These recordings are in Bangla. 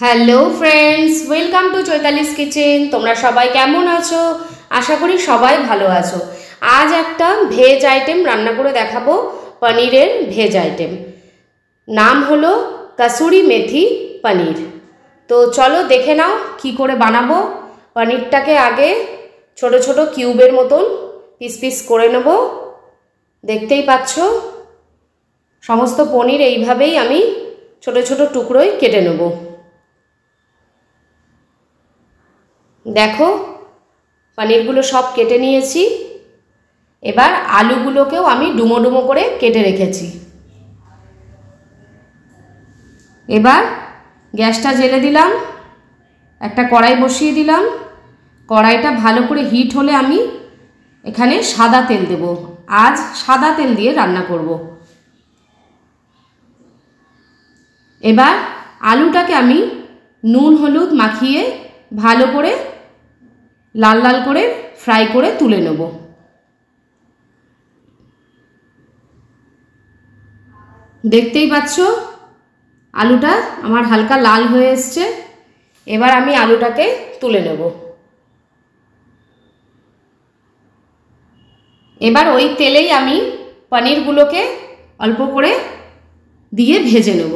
Hello friends, welcome to Chaitali's kitchen. তোমরা সবাই কেমন আছো? আশা করি সবাই ভালো আছো। আজ একটা ভেজ আইটেম রান্না করে দেখাবো, পনিরের ভেজ আইটেম। নাম হলো কসুরি মেথি পনির। তো চলো দেখে নাও কি করে বানাবো। পনিরটাকে আগে ছোট ছোট কিউবের মতন পিস পিস করে নেব। দেখতেই পাচ্ছ সমস্ত পনির এইভাবেই আমি ছোট ছোট টুকরোয় কেটে নেব। দেখো পনিরগুলো সব কেটে নিয়েছি। এবার আলুগুলোকেও আমি ডুমো ডুমো করে কেটে রেখেছি। এবার গ্যাসটা জ্বেলে দিলাম, একটা কড়াই বসিয়ে দিলাম। কড়াইটা ভালো করে হিট হলে আমি এখানে সাদা তেল দেব। আজ সাদা তেল দিয়ে রান্না করব। এবার আলুটাকে আমি নুন হলুদ মাখিয়ে ভালো করে লাল লাল করে ফ্রাই করে তুলে নেব। দেখতেই পাচ্ছ আলুটা আমার হালকা লাল হয়ে এসছে। এবার আমি আলুটাকে তুলে নেব। এবার ওই তেলেই আমি পনিরগুলোকে অল্প করে দিয়ে ভেজে নেব।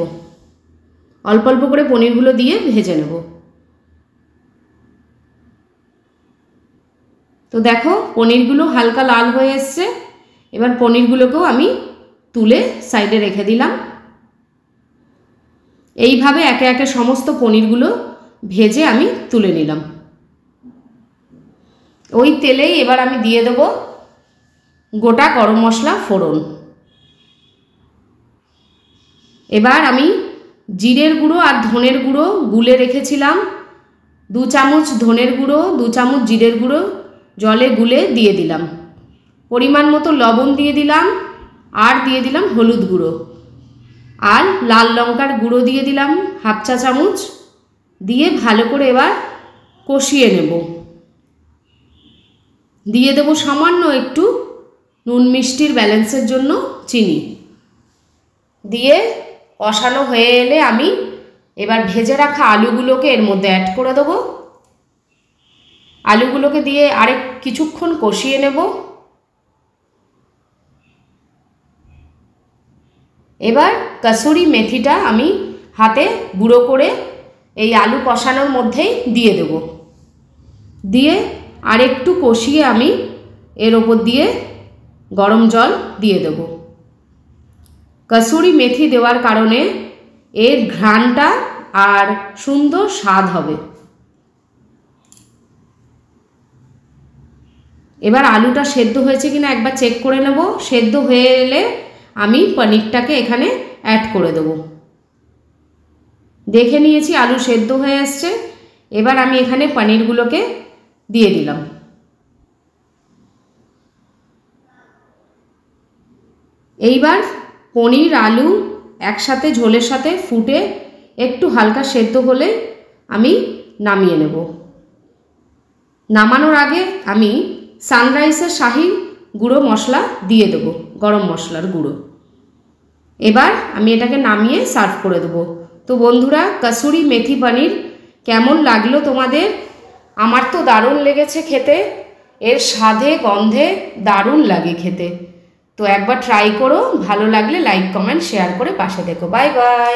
অল্প অল্প করে পনিরগুলো দিয়ে ভেজে নেব। তো দেখো পনিরগুলো হালকা লাল হয়ে এসছে। এবার পনিরগুলোকেও আমি তুলে সাইডে রেখে দিলাম। এইভাবে একে একে সমস্ত পনিরগুলো ভেজে আমি তুলে নিলাম। ওই তেলেই এবার আমি দিয়ে দেব গোটা গরম মশলা ফোড়ন। এবার আমি জিরের গুঁড়ো আর ধনের গুঁড়ো গুলে রেখেছিলাম। 2 চামচ ধনের গুঁড়ো, 2 চামচ জিরের গুঁড়ো জলে গুলে দিয়ে দিলাম। পরিমাণ মতো লবণ দিয়ে দিলাম, আর দিয়ে দিলাম হলুদ গুঁড়ো, আর লাল লঙ্কার গুঁড়ো দিয়ে দিলাম 1/2 চা চামচ। দিয়ে ভালো করে এবার কষিয়ে নেব। দিয়ে দেব সামান্য একটু নুন মিষ্টির ব্যালেন্সের জন্য চিনি। দিয়ে কষানো হয়ে এলে আমি এবার ভেজে রাখা আলুগুলোকে এর মধ্যে অ্যাড করে দেবো। আলুগুলোকে দিয়ে আরেক কিছুক্ষণ কষিয়ে নেব। এবার কসুরি মেথিটা আমি হাতে গুঁড়ো করে এই আলু কষানোর মধ্যেই দিয়ে দেব। দিয়ে আরেকটু কষিয়ে আমি এর ওপর দিয়ে গরম জল দিয়ে দেব। কসুরি মেথি দেওয়ার কারণে এর ঘ্রাণটা আর সুন্দর স্বাদ হবে। এবার আলুটা সেদ্ধ হয়েছে কিনা একবার চেক করে নেব। সেদ্ধ হয়ে এলে আমি পনিরটাকে এখানে অ্যাড করে দেব। দেখে নিয়েছি আলু সেদ্ধ হয়ে এসছে। এবার আমি এখানে পনিরগুলোকে দিয়ে দিলাম। এইবার পনির আলু একসাথে ঝোলের সাথে ফুটে একটু হালকা সেদ্ধ হলে আমি নামিয়ে নেব। নামানোর আগে আমি সানরাইসের শাহি গুঁড়ো মশলা দিয়ে দেবো, গরম মশলার গুঁড়ো। এবার আমি এটাকে নামিয়ে সার্ভ করে দেবো। তো বন্ধুরা, কসুরি মেথি পনির কেমন লাগলো তোমাদের? আমার তো দারুণ লেগেছে খেতে। এর স্বাদে গন্ধে দারুণ লাগে খেতে। তো একবার ট্রাই করো, ভালো লাগলে লাইক কমেন্ট শেয়ার করে পাশে থেকো। Bye bye.